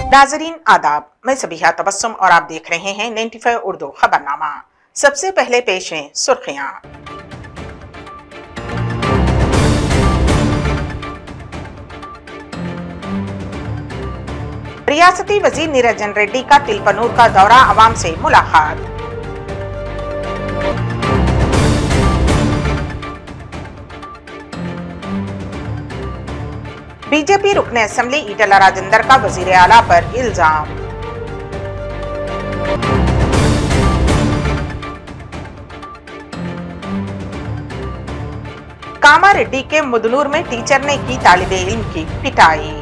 नाजरीन आदाब, मैं सबिहा तबस्सुम और आप देख रहे हैं 95 उर्दू खबरनामा। सबसे पहले पेश हैं सुर्खियां। रियासती वजीर निरंजन रेड्डी का तिलपनूर का दौरा, अवाम से मुलाकात। बीजेपी रुकने असेंबली ईटला राजेंद्र का वजीर आला पर इल्जाम। कामारेड्डी के मुदनूर में टीचर ने की तालिबे इल्म की पिटाई।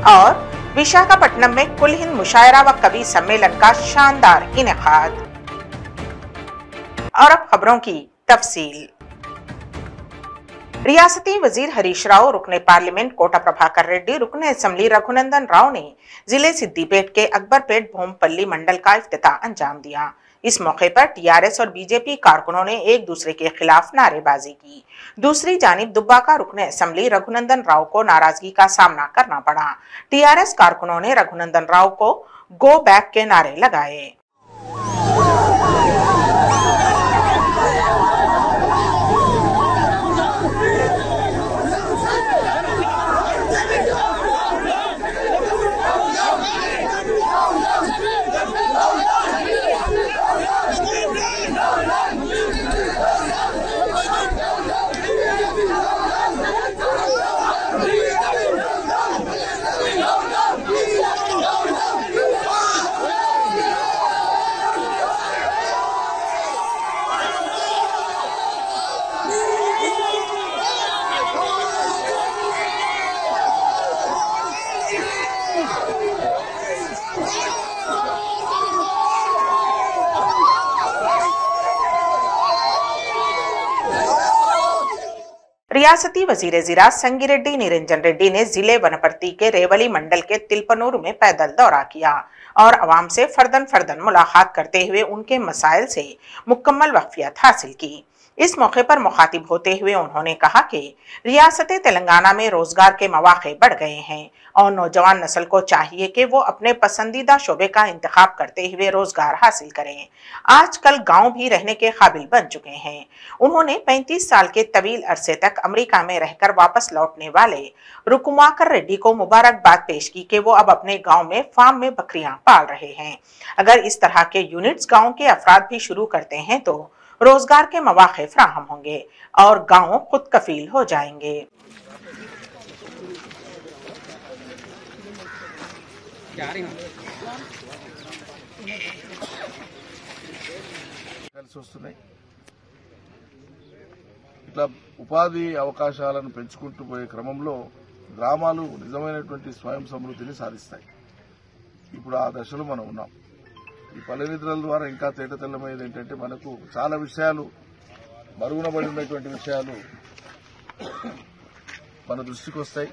और विशाखापट्टनम में कुल हिंद मुशायरा व कवि सम्मेलन का शानदार इनेकाद। और अब खबरों की तफसील। रियासती वजीर हरीश राव, रुकने पार्लियामेंट कोटा प्रभाकर रेड्डी, रुकने असेंबली रघुनंदन राव ने जिले सिद्दीपेट के अकबरपेट भोमपल्ली मंडल का इफ्तिताह अंजाम दिया। इस मौके पर टीआरएस और बीजेपी कारकुनों ने एक दूसरे के खिलाफ नारेबाजी की। दूसरी जानिब दुब्बाका रुकने असेंबली रघुनंदन राव को नाराजगी का सामना करना पड़ा। टीआरएस कारकुनों ने रघुनंदन राव को गो बैक के नारे लगाए। रियासती वजीर ज़िरा संगिरेड्डी निरंजन रेड्डी ने जिले वनपर्ती के रेवली मंडल के तिलपनूर में पैदल दौरा किया और अवाम से फर्दन मुलाकात करते हुए उनके मसाइल से मुकम्मल वाक़फियत हासिल की। इस मौके पर मुखातिब होते हुए उन्होंने कहा कि रियासत तेलंगाना में रोजगार के मौके बढ़ गए हैं और नौजवान नस्ल को चाहिए कि वो अपने पसंदीदा शोबे का इंतखाब करते हुए रोजगार हासिल करें। आजकल गांव भी रहने के काबिल बन चुके हैं। उन्होंने 35 साल के तवील अरसे तक अमेरिका में रहकर वापस लौटने वाले रुकुमाकर रेड्डी को मुबारकबाद पेश की कि वो अब अपने गाँव में फार्म में बकरियां पाल रहे हैं। अगर इस तरह के यूनिट्स गाँव के अफराद भी शुरू करते हैं तो रोजगार के मौके फ्राहम होंगे और गांव खुद कफील हो जाएंगे। ఇట్లా ఉపాధి అవకాశాలను పెంచుకుంటూ పోయే క్రమంలో గ్రామాలు నిజమైనటువంటి స్వయం సమృద్ధిని సాధిస్తాయి. ఇప్పుడు ఆ దశలో మనం ఉన్నాం. ఈ పల్లె నిధుల ద్వారా ఇంకా తేటతెల్లమైనది ఏంటంటే మనకు చాలా విషయాలు మరుగున పడి ఉన్నటువంటి విషయాలు మన దృష్టికి వస్తాయి.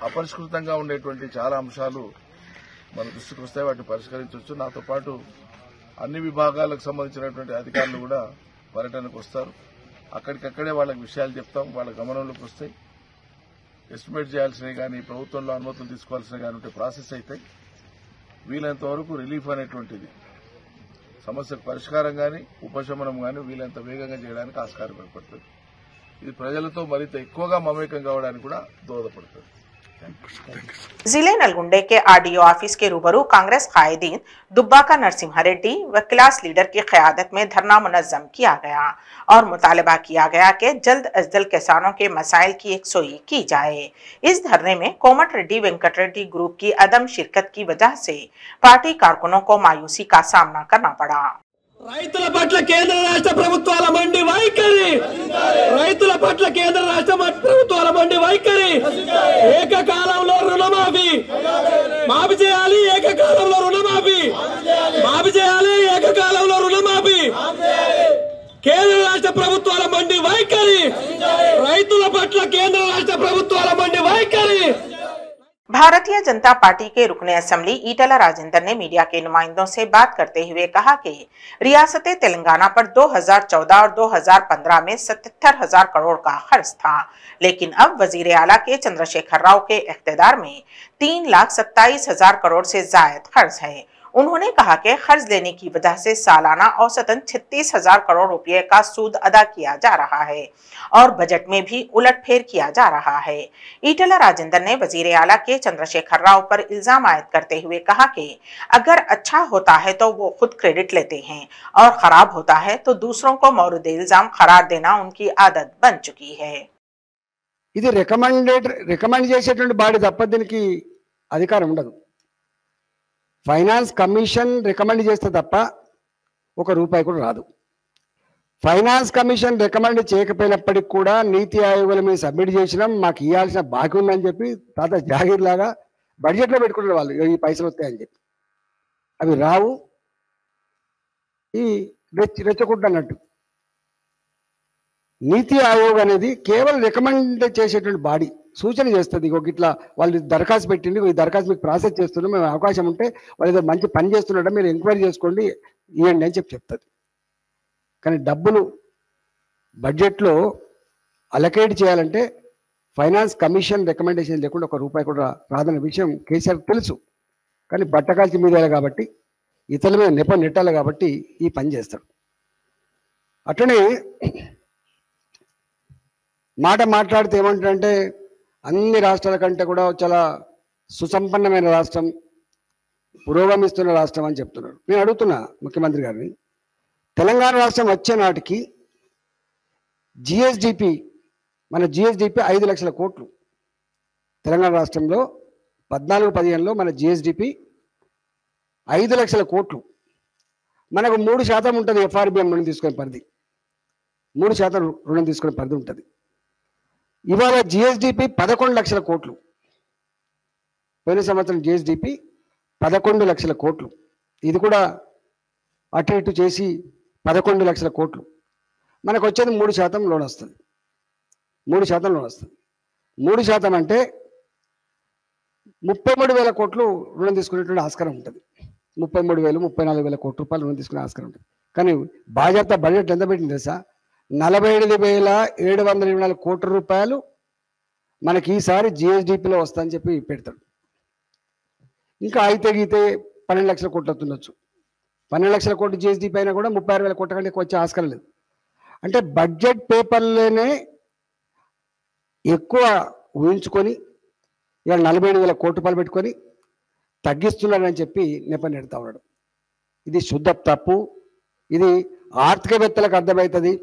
అపరిష్కృతంగా ఉండేటువంటి చాలా అంశాలు మన దృష్టికి వస్తాయి. వాటిని పరిష్కరించవచ్చు. నాతో పాటు అన్ని విభాగాలకు సంబంధించినటువంటి అధికారులు కూడా పర్యటనకు వస్తారు. అక్కడికక్కడే వాళ్ళకి విషయాలు చెప్తాం. వాళ్ళ గమనంలోకి వస్తాయి. ఎస్టిమేట్ చేయాల్సినవి కానీ ప్రభుత్వంలో అనుమతులు తీసుకోవాల్సినవి కానీ ఉంటే ప్రాసెస్ అవుతాయి. వీలైనంత వరకు రిలీఫ్ అనేటువంటిది సమస్యకు పరిష్కారం కానీ ఉపశమనం కానీ వీలైనంత వేగంగా చేయడానికి ఆస్కారం ఏర్పడుతుంది. ఇది ప్రజలతో మరింత ఎక్కువగా మమేకం కావడానికి కూడా దోహదపడుతుంది. जिले नलगुंडे के आरडीओ ऑफिस के रूबरू कांग्रेस कायदीन दुब्बाका नरसिम्हा रेड्डी व क्लास लीडर की क़यादत में धरना मुनज़्ज़म किया गया और मुतालबा किया गया कि जल्द अज जल्द किसानों के मसाइल की यकसुई की जाए। इस धरने में कोमट रेड्डी वेंकट रेड्डी ग्रुप की अदम शिरकत की वजह से पार्टी कारकुनों को मायूसी का सामना करना पड़ा। రైతుల పట్ల కేంద్ర రాష్ట్ర ప్రభుత్వాల మండి వైఖరి, రైతుల పట్ల కేంద్ర రాష్ట్ర ప్రభుత్వాల మండి వైఖరి, ఏకకాలంలో రుణమాఫీ మాఫీ చేయాలి, ఏకకాలంలో రుణమాఫీ మాఫీ చేయాలి, ఏకకాలంలో రుణమాఫీ, కేంద్ర రాష్ట్ర ప్రభుత్వాల మండి వైఖరి, రైతుల పట్ల కేంద్ర రాష్ట్ర ప్రభుత్వాల మండి వైఖరి। भारतीय जनता पार्टी के रुकने असेंबली ईटला राजेंद्र ने मीडिया के नुमाइंदों से बात करते हुए कहा कि रियासत तेलंगाना पर 2014 और 2015 में 77,000 करोड़ का खर्च था, लेकिन अब वजीर आला के चंद्रशेखर राव के इख्तियार में 3,27,000 करोड़ से जायद खर्च है। उन्होंने कहा कि खर्च लेने की वजह से सालाना औसतन 36,000 करोड़ रुपए का सूद अदा किया जा रहा है और बजट में भी उलटफेर किया जा रहा है। ईटला राजेंद्र ने वजीर आला के चंद्रशेखर राव पर इल्जाम आयद करते हुए कहा कि अगर अच्छा होता है तो वो खुद क्रेडिट लेते हैं और खराब होता है तो दूसरों को मौरूद इल्जाम करार देना उनकी आदत बन चुकी है। ఇది రికమెండ్ చేసేటువంటి బాడీ తప్ప దీనికి అధికారం ఉండదు. ఫైనాన్స్ కమిషన్ రికమెండ్ చేస్తే తప్ప ఒక రూపాయి కూడా రాదు. ఫైనాన్స్ కమిషన్ రికమెండ్ చేయకపోయినప్పటికి కూడా నీతి ఆయోగుల మీద సబ్మిట్ చేసినాం, మాకు ఇవ్వాల్సిన బాకీ ఉందని చెప్పి తాత జాగీర్ లాగా బడ్జెట్లో పెట్టుకుంటారు వాళ్ళు, ఈ పైసలు వస్తాయని చెప్పి. అవి రావు, ఈ రెచ్చగొట్టన్నట్టు. నీతి ఆయోగ్ అనేది కేవలం రికమెండ్ చేసేటువంటి బాడీ, సూచన చేస్తుంది. ఇట్లా వాళ్ళు దరఖాస్తు పెట్టింది, ఈ దరఖాస్తు మీకు ప్రాసెస్ చేస్తున్నాం, మేము అవకాశం ఉంటే వాళ్ళు ఏదో మంచి పని చేస్తున్నారో మీరు ఎంక్వైరీ చేసుకోండి ఇవ్వండి అని చెప్తుంది. కానీ డబ్బులు బడ్జెట్లో అలకేట్ చేయాలంటే ఫైనాన్స్ కమిషన్ రికమెండేషన్ లేకుండా ఒక రూపాయి కూడా రాదన్న విషయం కేసీఆర్ తెలుసు. కానీ బట్టకాల్చి మీద కాబట్టి ఇతరుల మీద నెట్టాలి కాబట్టి ఈ పని చేస్తాడు. అట్లనే మాట్లాడితే ఏమంటారంటే అన్ని రాష్ట్రాల కంటే కూడా చాలా సుసంపన్నమైన రాష్ట్రం, పురోగమిస్తున్న రాష్ట్రం అని చెప్తున్నారు. నేను అడుగుతున్నా ముఖ్యమంత్రి గారిని, తెలంగాణ రాష్ట్రం వచ్చే నాటికి జిఎస్డిపి, మన జిఎస్డిపి 5 లక్షల కోట్లు. తెలంగాణ రాష్ట్రంలో 14-15లో మన జిఎస్డిపి 5 లక్షల కోట్లు. మనకు 3% ఉంటుంది ఎఫ్ఆర్బిఎం రుణం తీసుకునే పరిధి, 3% రుణం తీసుకునే పరిధి ఉంటుంది. ఇవాళ జిఎస్డిపి 11 లక్షల కోట్లు. పోయిన సంవత్సరం జిఎస్డిపి 11 లక్షల కోట్లు. ఇది కూడా అటు ఇటు చేసి 11 లక్షల కోట్లు. మనకు వచ్చేది 3% లోన్ వస్తుంది. 3% లోన్ వస్తుంది. 3% అంటే 33,000 కోట్లు రుణం తీసుకునేటువంటి ఆస్కారం ఉంటుంది. 33,000-34,000 కోట్ల రూపాయలు రుణం తీసుకునే ఆస్కారం ఉంటుంది. కానీ బాధ్యత బడ్జెట్ ఎంత పెట్టింది తెలుసా? 48,724 కోట్ల రూపాయలు మనకి ఈసారి జిఎస్డిపిలో వస్తుందని చెప్పి పెడతాడు. ఇంకా అయితే గీతే 12 లక్షల కోట్లు అవుతుండొచ్చు. 12 లక్షల కోట్లు జిఎస్డిపి అయినా కూడా 36,000 కోట్ల కంటే ఎక్కువ వచ్చే ఆస్కారం లేదు. అంటే బడ్జెట్ పేపర్లోనే ఎక్కువ ఊహించుకొని ఇవాళ 47,000 కోట్ల రూపాయలు పెట్టుకొని తగ్గిస్తున్నాడని చెప్పి నెపం నెడతా ఉన్నాడు. ఇది శుద్ధ తప్పు. ఇది ఆర్థికవేత్తలకు అర్థమవుతుంది,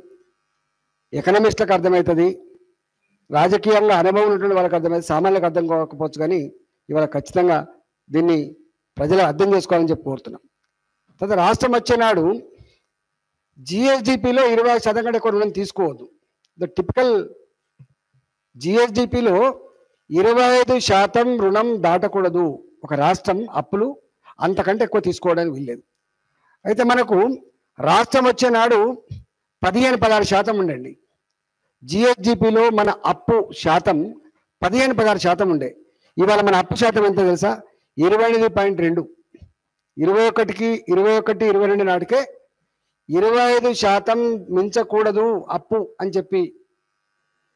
ఎకనామిస్టులకు అర్థమవుతుంది, రాజకీయంగా అనుభవం ఉన్నటువంటి వాళ్ళకి అర్థమవుతుంది, సామాన్యులకు అర్థం కాకపోవచ్చు. కానీ ఇవాళ ఖచ్చితంగా దీన్ని ప్రజలు అర్థం చేసుకోవాలని చెప్పి కోరుతున్నాం. తర్వాత రాష్ట్రం వచ్చేనాడు జిఎస్డిపిలో 20% కంటే ఎక్కువ రుణం తీసుకోవద్దు. ద టిపికల్ జిఎస్డిపిలో 25% రుణం దాటకూడదు. ఒక రాష్ట్రం అప్పులు అంతకంటే ఎక్కువ తీసుకోవడానికి వీల్లేదు. అయితే మనకు రాష్ట్రం వచ్చేనాడు 15-16% ఉండండి. జిఎస్డిపిలో మన అప్పు శాతం 15-16% ఉండే. ఇవాళ మన అప్పు శాతం ఎంత తెలుసా? 28.2. 21-22 నాటికే 25% మించకూడదు అప్పు అని చెప్పి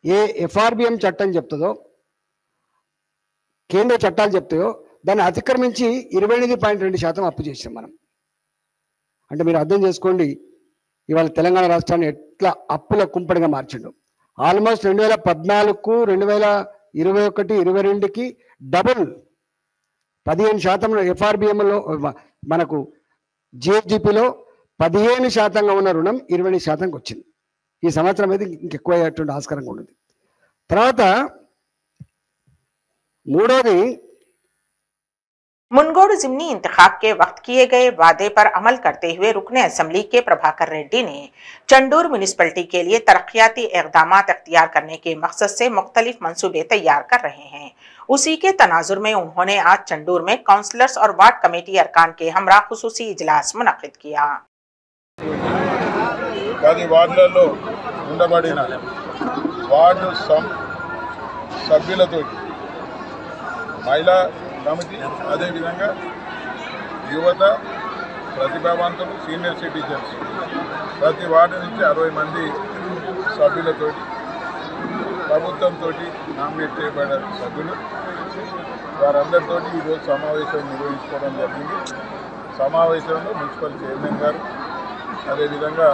ఏ ఎఫ్ఆర్బిఎం చట్టం చెప్తుందో, కేంద్ర చట్టాలు చెప్తాయో దాన్ని అతిక్రమించి 28.2% అప్పు చేసాం మనం. అంటే మీరు అర్థం చేసుకోండి ఇవాళ తెలంగాణ రాష్ట్రాన్ని ఎట్లా అప్పుల కుంపడిగా మార్చిండు. ఆల్మోస్ట్ 2014కు 2021-22కి డబుల్ 15% ఎఫ్ఆర్బిఎంలో మనకు జిఎస్డిపిలో 15% ఉన్న రుణం 20%కి వచ్చింది. ఈ సంవత్సరం అయితే ఇంకెక్కువ అయ్యేటువంటి ఆస్కారంగా ఉన్నది. తర్వాత మూడోది, मुनगोड़ जिमनी इंतखाब के वक्त किए गए वादे पर अमल करते हुए रुकने असेंबली के प्रभाकर रेड्डी ने चंडूर म्यूनिसिपलिटी के लिए तरक्याती इक़दामात इख्तियार करने के मकसद से मुख्तलिफ मंसूबे तैयार कर रहे हैं। उसी के तनाजुर में उन्होंने आज चंडूर में काउंसलर्स और वार्ड कमेटी अरकान के हमरा खुसूसी इजलास मुनक्किद किया। మహిళా కమిటీ, అదేవిధంగా యువత, ప్రతిభావంతులు, సీనియర్ సిటిజన్స్ ప్రతి వార్డు నుంచి 60 మంది సభ్యులతో ప్రభుత్వంతో నామినేట్ చేయబడిన సభ్యులు వారందరితో ఈరోజు సమావేశం నిర్వహించుకోవడం జరిగింది. సమావేశంలో మున్సిపల్ చైర్మన్ గారు, అదేవిధంగా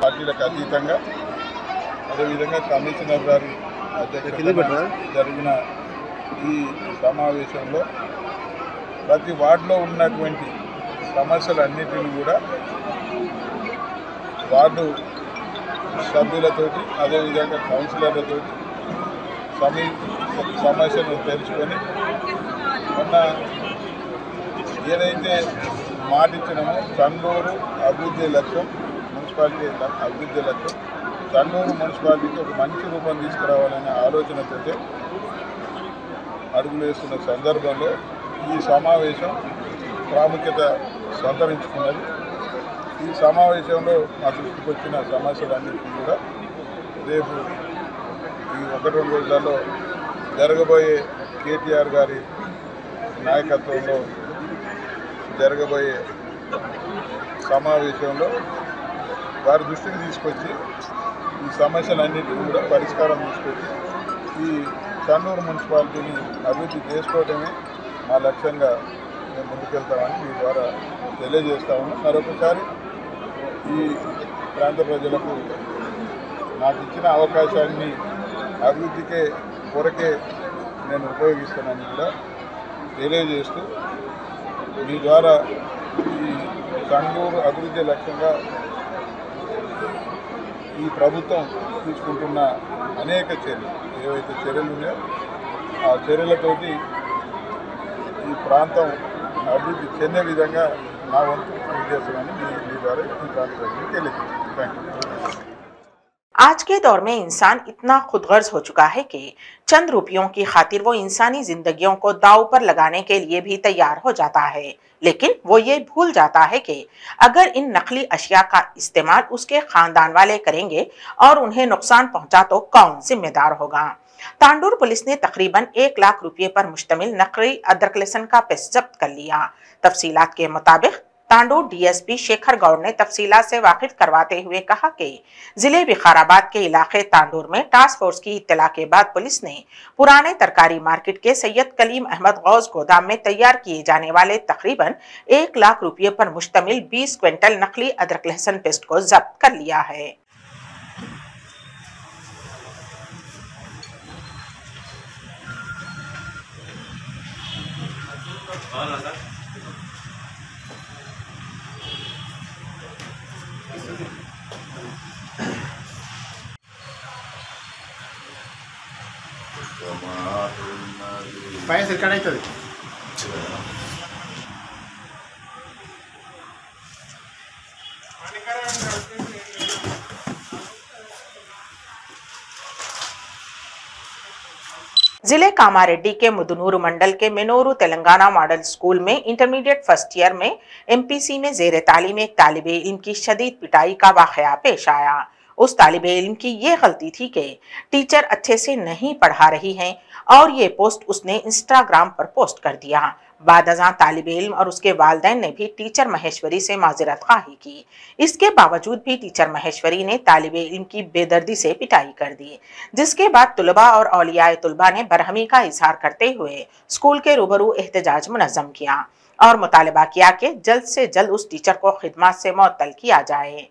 పార్టీలకు అతీతంగా, అదేవిధంగా కమిషనర్ గారి అధ్యక్షతన జరిగిన ఈ సమావేశంలో ప్రతి వార్డులో ఉన్నటువంటి సమస్యలన్నింటినీ కూడా వార్డు సభ్యులతోటి, అదేవిధంగా కౌన్సిలర్లతోటి సమస్యను తెలుసుకొని మొన్న ఏదైతే మాట ఇచ్చినామో చండూరు అభివృద్ధి లక్ష్యం, మున్సిపాలిటీ అభివృద్ధి లక్ష్యం, చండూరు మున్సిపాలిటీకి ఒక మంచి రూపం తీసుకురావాలనే ఆలోచనతో అడుగులు వేస్తున్న సందర్భంలో ఈ సమావేశం ప్రాముఖ్యత సంతరించుకున్నది. ఈ సమావేశంలో మా దృష్టికి వచ్చిన సమస్యలన్నింటినీ కూడా రేపు ఈ 1-2 రోజులలో జరగబోయే కేటీఆర్ గారి నాయకత్వంలో జరగబోయే సమావేశంలో వారి దృష్టికి తీసుకొచ్చి ఈ సమస్యలన్నింటినీ కూడా పరిష్కారం తీసుకొచ్చి ఈ చండూరు మున్సిపాలిటీని అభివృద్ధి చేసుకోవటమే మా లక్ష్యంగా మేము ముందుకెళ్తామని మీ ద్వారా తెలియజేస్తా ఉన్నాం. మరొకసారి ఈ ప్రాంత ప్రజలకు నాకు ఇచ్చిన అవకాశాన్ని అభివృద్ధికే కొరకే నేను ఉపయోగిస్తానని కూడా తెలియజేస్తూ మీ ద్వారా ఈ చండూరు అభివృద్ధి లక్ష్యంగా ఈ ప్రభుత్వం తీసుకుంటున్న అనేక చర్యలు, ఏవైతే చర్యలు ఉన్నాయో ఆ చర్యలతోటి ఈ ప్రాంతం అభివృద్ధి చెందే విధంగా నా వంతు కృషి చేస్తానని మీ ద్వారా ఈ ప్రాంత ప్రజలకు తెలియజేస్తాను. Thank you. आज के दौर में इंसान इतना खुदगर्ज हो चुका है कि चंद रुपयों की खातिर वो इंसानी जिंदगियों को दांव पर लगाने के लिए भी तैयार हो जाता है, लेकिन वो ये भूल जाता है कि अगर इन नकली अशिया का इस्तेमाल उसके खानदान वाले करेंगे और उन्हें नुकसान पहुंचा तो कौन जिम्मेदार होगा। तांडूर पुलिस ने तकरीबन 1 लाख रुपये पर मुश्तमिल नकली अदरक लहसुन का पेस्ट जब्त कर लिया। तफसीलात के मुताबिक तांडूर डीएसपी शेखर गौड़ ने तफसीलात से वाकिफ करवाते हुए कहा कि जिले विकाराबाद के इलाके तांडूर में टास्क फोर्स की इत्तला के बाद पुलिस ने पुराने तरकारी मार्केट के सैयद कलीम अहमद गौस गोदाम में तैयार किए जाने वाले तकरीबन 1 लाख रुपये पर मुश्तमिल 20 क्विंटल नकली अदरक लहसुन पेस्ट को जब्त कर लिया है। పైన రికార్డ్ అవుతుంది. जिले कामारेड्डी के मुदनूर मंडल के मेनोरू तेलंगाना मॉडल स्कूल में इंटरमीडिएट फर्स्ट ईयर में एमपीसी में जेर तालीम एक तालिबे इल्म की शदीद पिटाई का वाकया पेश आया। उस तालिबे इल्म की ये गलती थी कि टीचर अच्छे से नहीं पढ़ा रही हैं और ये पोस्ट उसने इंस्टाग्राम पर पोस्ट कर दिया। बादअज़ां तालिबे इल्म और उसके वालिदैन ने भी टीचर महेश्वरी से माजरत ख्वाही की। इसके बावजूद भी टीचर महेश्वरी ने तालिबे इल्म की बेदर्दी से पिटाई कर दी, जिसके बाद तुलबा और औलियाए तुलबा ने बरहमी का इजहार करते हुए स्कूल के रूबरू एहतजाज मुनज़्ज़म किया और मुतालबा किया कि जल्द से जल्द उस टीचर को खिदमत से मुअत्तल किया जाए।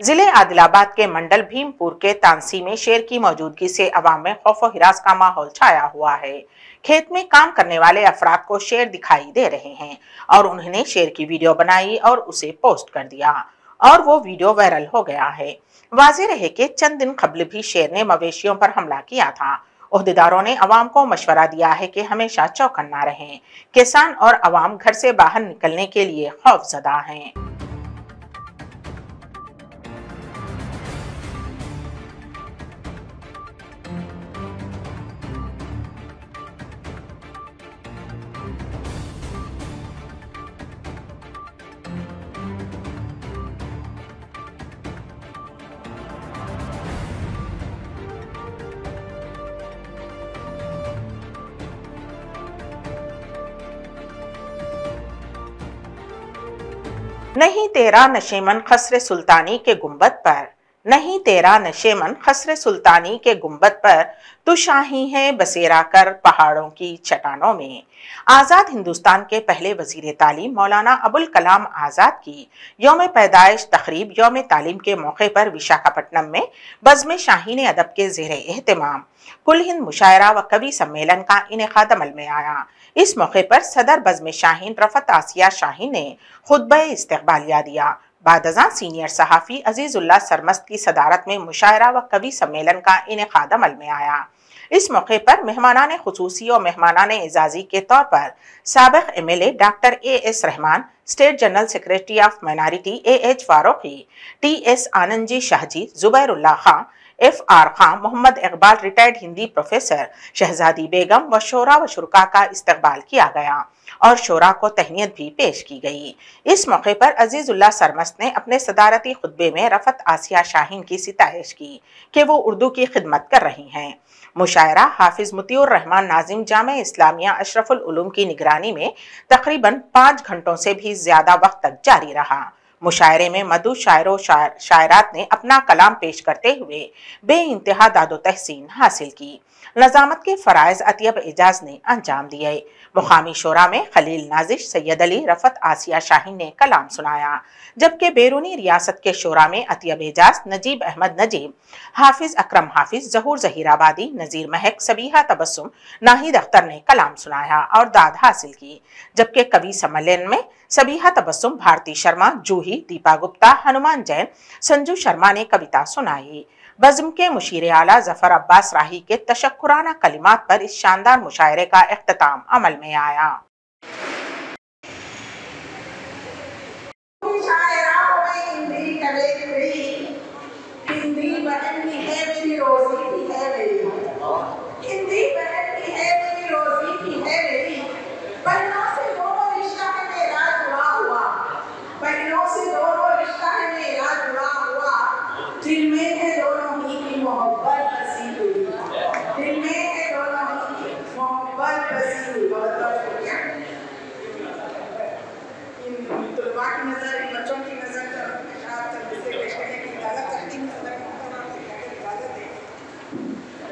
जिले आदिलाबाद के मंडल भीमपुर के तांसी में शेर की मौजूदगी से अवाम में खौफ व हिरास का माहौल छाया हुआ है। खेत में काम करने वाले अफराद को शेर दिखाई दे रहे हैं और उन्होंने शेर की वीडियो बनाई और उसे पोस्ट कर दिया और वो वीडियो वायरल हो गया है। वाज़ेह रहे कि चंद दिन कबल भी शेर ने मवेशियों पर हमला किया था। ओहदेदारों ने अवाम को मशवरा दिया है कि हमेशा चौकन्ना रहें। किसान और अवाम घर से बाहर निकलने के लिए खौफजदा हैं। नहीं तेरा नशेमन खसरे सुल्तानी के गुंबद पर, नहीं तेरा नशेमन खसरे सुल्तानी के गुंबद पर, तू शाही है बसेरा कर पहाड़ों की चट्टानों में। आज़ाद हिंदुस्तान के पहले वजीर तालीम मौलाना अबुल कलाम आज़ाद की यौम पैदाइश तकरीब यौम तालीम के मौके पर विशाखापट्टनम में बज़्म शाहीन अदब के ज़ेर एहतमाम कुल हिंद मुशायरा व कवि सम्मेलन का इनेकाद अमल में आया। इस मौके पर सदर बज़्म शाहीन रफ़त आसिया शाहीन ने खुतबा इस्तक़बालिया दिया। बादज़ां सीनियर सहाफ़ी अजीज़ुल्लाह सरमस्त की सदारत में मुशायरा व कवि सम्मेलन का इनेकाद अमल में आया। इस मौके पर मेहमानान खुसूसी और मेहमानान एजाजी के तौर पर साबिक़ MLA doctor AS Rahman, state general secretary of minority AH Farooqui, TS Anand ji Shahji, Zubairullah Khan, FR Khan, Mohammad Iqbal, retired Hindi professor, Shahzadi Begum व शोरा व शुरका का इस्तकबाल किया गया और शोरा को तहनीत भी पेश की गई। इस मौके पर अजीजुल्लाह सरमस्त ने अपने सदारती खुतबे में रफ़त आसिया शाहीन की सितारिश की कि वो उर्दू की खिदमत कर रही हैं। मुशायरा हाफिज मुतीउर रहमान नाजिम जामे इस्लामिया अशरफुल उलूम की निगरानी में तकरीबन 5 घंटों से भी ज्यादा वक्त तक जारी रहा। मुशायरे में मधु शायरों शायरात ने अपना कलाम पेश करते हुए बे इंतहा दादो तहसीन हासिल की। नजामत के फराइज अतियब एजाज ने अंजाम दिए। मुकामी शोरा में खलील नाजिश, सैयद अली, रफ़त आसिया शाहीन ने कलाम सुनाया, जबकि बैरूनी रियासत के शोरा में अतियब एजाज, नजीब अहमद नजीब, हाफिज अकरम हाफिज, जहूर जहीराबादी, नजीर महक, सबीहा तबस्सुम, नाहिद अख्तर ने कलाम सुनाया और दाद हासिल की। जबकि कवि सम्मेलन में सबीहा तबस्सुम, भारती शर्मा, जूही, दीपा गुप्ता, हनुमान जैन, संजू शर्मा ने कविता सुनाई। बज़्म के मुशीर आला जफर अब्बास राही के तशक्कुराना कलिमात पर इस शानदार मुशायरे का इख्तिताम अमल में आया।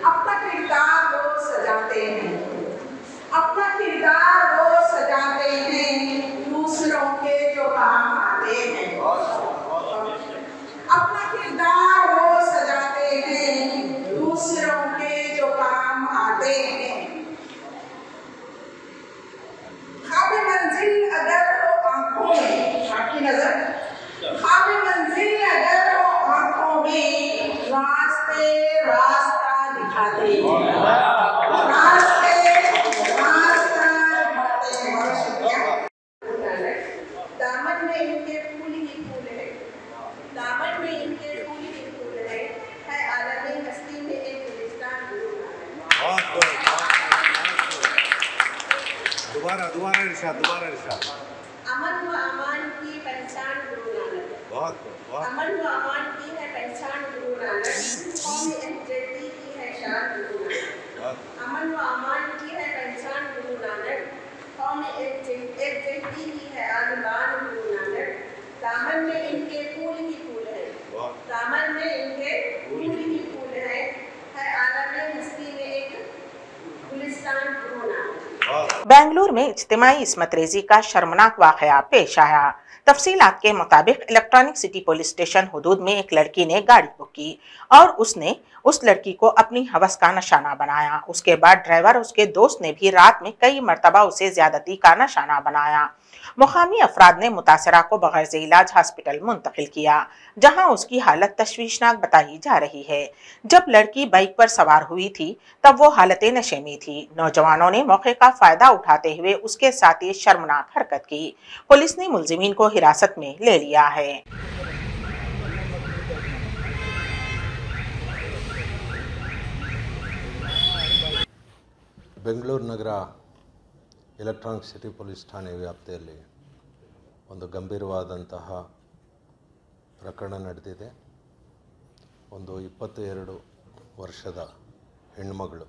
अपना किरदार वो सजाते हैं, अपना किरदार वो सजाते हैं, दूसरों के जो काम आते हैं। अपना किरदार वो सजाते हैं, दूसरों के जो काम आते हैं। ख्वाब मंजिल अगर हो आंखों में, आपकी नजर, ख्वाब मंजिल अगर हो आंखों में, रास्ते रास्ता दिखाते हैं, रास्ते रास्ता दिखाते हैं। बहुत शुक्रिया। दामन में इनके फूल ही फूल है, दामन में इनके फूल ही फूल है आलमी हस्ती में एक गुलिस्तान दोबारा इरशाद। अमन व अमान की पहचान गुरु नानक। अमन व अमान की है पहचान गुरु नानक, कौम एकजहती की है शान गुरु नानक। अमन व अमान की है पहचान गुरु नानक, कौम एकजहती की है आज़ाद गुरु नानक। दामन में इनके फूल ही फूल है, दामन में इनके फूल ही फूल है आलमी हस्ती में एक गुलिस्तान गुरु नानक। बेंगलुरु में इज्तिमाई इस्मत रेजी का शर्मनाक वाकया पेश आया। तफसीलात के मुताबिक इलेक्ट्रॉनिक सिटी पुलिस स्टेशन हुदूद में एक लड़की ने गाड़ी बुक की और उसने उस लड़की को अपनी हवस का निशाना बनाया। उसके बाद ड्राइवर उसके दोस्त ने भी रात में कई मरतबा उसे ज्यादती का निशाना बनाया। मुकामी अफराद ने मुतासरा को बगैर इलाज हॉस्पिटल मुंतकिल किया, जहां उसकी हालत तशवीशनाक बताई जा रही है। जब लड़की बाइक पर सवार हुई थी तब वो हालत नशे में थी। नौजवानों ने मौके का फायदा उठाते हुए उसके साथ ये शर्मनाक हरकत की। पुलिस ने मुलजिमीन को हिरासत में ले लिया है। ಬೆಂಗಳೂರು ನಗರ ಎಲೆಕ್ಟ್ರಾನಿಕ್ ಸಿಟಿ ಪೊಲೀಸ್ ಠಾಣೆ ವ್ಯಾಪ್ತಿಯಲ್ಲಿ ಒಂದು ಗಂಭೀರವಾದಂತಹ ಪ್ರಕರಣ ನಡೆದಿದೆ. ಒಂದು 22 ವರ್ಷದ ಹೆಣ್ಣುಮಗಳು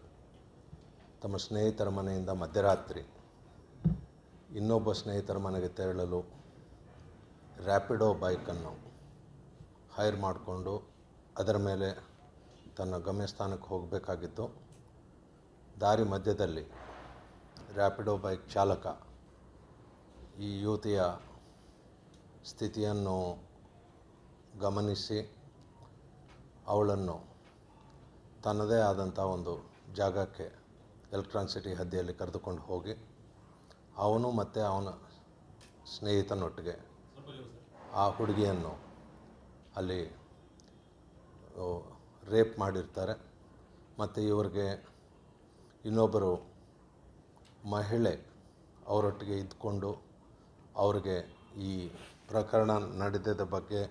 ತಮ್ಮ ಸ್ನೇಹಿತರ ಮನೆಯಿಂದ ಮಧ್ಯರಾತ್ರಿ ಇನ್ನೊಬ್ಬ ಸ್ನೇಹಿತರ ಮನೆಗೆ ತೆರಳಲು ರ್ಯಾಪಿಡೋ ಬೈಕನ್ನು ಹೈರ್ ಮಾಡಿಕೊಂಡು ಅದರ ಮೇಲೆ ತನ್ನ ಗಮ್ಯಸ್ಥಾನಕ್ಕೆ ಹೋಗಬೇಕಾಗಿತ್ತು. ದಾರಿ ಮಧ್ಯದಲ್ಲಿ ರ್ಯಾಪಿಡೋ ಬೈಕ್ ಚಾಲಕ ಈ ಯುವತಿಯ ಸ್ಥಿತಿಯನ್ನು ಗಮನಿಸಿ ಅವಳನ್ನು ತನ್ನದೇ ಆದಂಥ ಒಂದು ಜಾಗಕ್ಕೆ ಎಲೆಕ್ಟ್ರಾನಿಕ್ ಸಿಟಿ ಹದ್ದಿಯಲ್ಲಿ ಕರೆದುಕೊಂಡು ಹೋಗಿ ಅವನು ಮತ್ತು ಅವನ ಸ್ನೇಹಿತನೊಟ್ಟಿಗೆ ಆ ಹುಡುಗಿಯನ್ನು ಅಲ್ಲಿ ರೇಪ್ ಮಾಡಿರ್ತಾರೆ. ಮತ್ತು ಇವರಿಗೆ ಇನ್ನೊಬ್ಬರು ಮಹಿಳೆ ಅವರೊಟ್ಟಿಗೆ ಇದ್ದುಕೊಂಡು ಅವರಿಗೆ ಈ ಪ್ರಕರಣ ನಡೆದಿದ್ದ ಬಗ್ಗೆ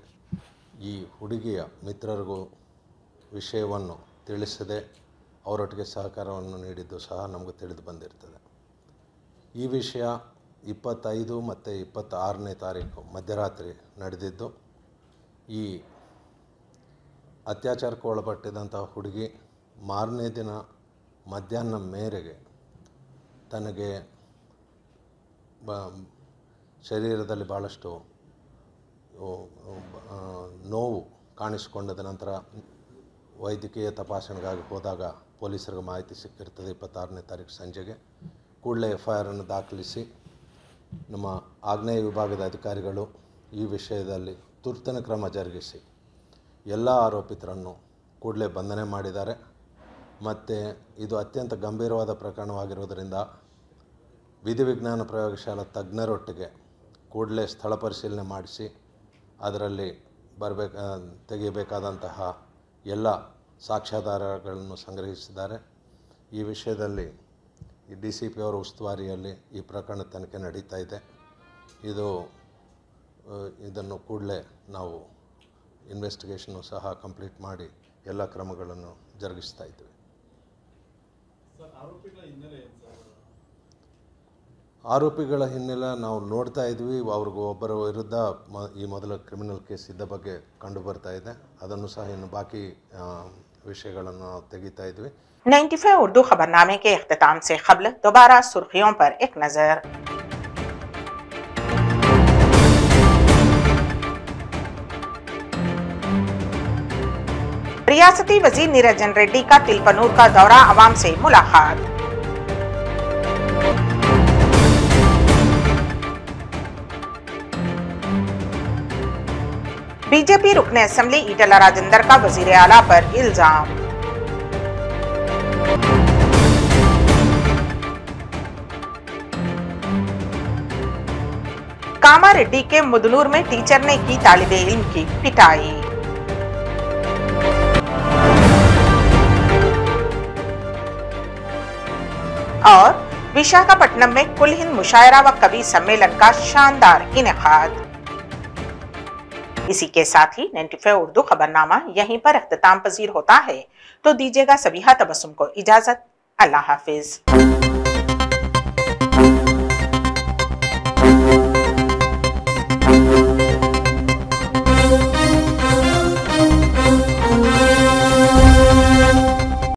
ಈ ಹುಡುಗಿಯ ಮಿತ್ರರಿಗೂ ವಿಷಯವನ್ನು ತಿಳಿಸದೆ ಅವರೊಟ್ಟಿಗೆ ಸಹಕಾರವನ್ನು ನೀಡಿದ್ದು ಸಹ ನಮಗೆ ತಿಳಿದು ಬಂದಿರ್ತದೆ. ಈ ವಿಷಯ 25 ಮತ್ತು 26ನೇ ತಾರೀಕು ಮಧ್ಯರಾತ್ರಿ ನಡೆದಿದ್ದು. ಈ ಅತ್ಯಾಚಾರಕ್ಕೆ ಒಳಪಟ್ಟಿದ್ದಂಥ ಹುಡುಗಿ ಮಾರನೇ ದಿನ ಮಧ್ಯಾಹ್ನ ಮೇರೆಗೆ ತನಗೆ ಶರೀರದಲ್ಲಿ ಭಾಳಷ್ಟು ನೋವು ಕಾಣಿಸಿಕೊಂಡ ನಂತರ ವೈದ್ಯಕೀಯ ತಪಾಸಣೆಗಾಗಿ ಹೋದಾಗ ಪೊಲೀಸರಿಗೆ ಮಾಹಿತಿ ಸಿಕ್ಕಿರ್ತದೆ 26ನೇ ತಾರೀಕು ಸಂಜೆಗೆ. ಕೂಡಲೇ FIR ಅನ್ನು ದಾಖಲಿಸಿ ನಮ್ಮ ಆಗ್ನೇಯ ವಿಭಾಗದ ಅಧಿಕಾರಿಗಳು ಈ ವಿಷಯದಲ್ಲಿ ತುರ್ತಿನ ಕ್ರಮ ಜರುಗಿಸಿ ಎಲ್ಲ ಆರೋಪಿತರನ್ನು ಕೂಡಲೇ ಬಂಧನೆ ಮಾಡಿದ್ದಾರೆ. ಮತ್ತು ಇದು ಅತ್ಯಂತ ಗಂಭೀರವಾದ ಪ್ರಕರಣವಾಗಿರುವುದರಿಂದ ವಿಧಿವಿಜ್ಞಾನ ಪ್ರಯೋಗಶಾಲಾ ತಜ್ಞರೊಟ್ಟಿಗೆ ಕೂಡಲೇ ಸ್ಥಳ ಪರಿಶೀಲನೆ ಮಾಡಿಸಿ ಅದರಲ್ಲಿ ತೆಗೆಯಬೇಕಾದಂತಹ ಎಲ್ಲ ಸಾಕ್ಷ್ಯಾಧಾರಗಳನ್ನು ಸಂಗ್ರಹಿಸಿದ್ದಾರೆ. ಈ ವಿಷಯದಲ್ಲಿ ಈ DCP ಅವರ ಉಸ್ತುವಾರಿಯಲ್ಲಿ ಈ ಪ್ರಕರಣ ತನಿಖೆ ನಡೀತಾ ಇದೆ. ಇದನ್ನು ಕೂಡಲೇ ನಾವು ಇನ್ವೆಸ್ಟಿಗೇಷನ್ನು ಸಹ ಕಂಪ್ಲೀಟ್ ಮಾಡಿ ಎಲ್ಲ ಕ್ರಮಗಳನ್ನು ಜರುಗಿಸ್ತಾ ಇದ್ದೀವಿ. ಆರೋಪಿಗಳ ಹಿನ್ನೆಲೆ ನಾವು ನೋಡ್ತಾ ಇದ್ವಿ. ಅವ್ರಿಗೂ ಒಬ್ಬರ ವಿರುದ್ಧ ಈ ಮೊದಲ ಕ್ರಿಮಿನಲ್ ಕೇಸ್ ಇದ್ದ ಬಗ್ಗೆ ಕಂಡು ಬರ್ತಾ ಇದೆ. ಅದನ್ನು ಸಹ ಇನ್ನು ಬಾಕಿ विषयಗಳನ್ನು ನಾವು ತೆಗಿತಾ ಇದ್ವಿ. 95 उर्दू खबरनामे के इख्तिताम से क़ब्ल दोबारा सुर्खियों पर एक नजर। रियासती वजीर निरंजन रेड्डी का तिलपनूर का दौरा, अवाम से मुलाकात। बीजेपी रुकने असेंबली ईटल राजेंद्र का वजीर आला पर इल्जाम। कामारेड्डी के मुदनूर में टीचर ने की तालिबे इल्म की पिटाई। और विशाखापट्टनम में कुल हिंद मुशायरा व कवि सम्मेलन का शानदार इनेकाद। इसी के साथ ही 95 उर्दू खबरनामा यहीं पर इख्तिताम पजीर होता है। तो दीजिएगा सबीहा तबस्सुम को इजाजत। अल्लाह हाफिज।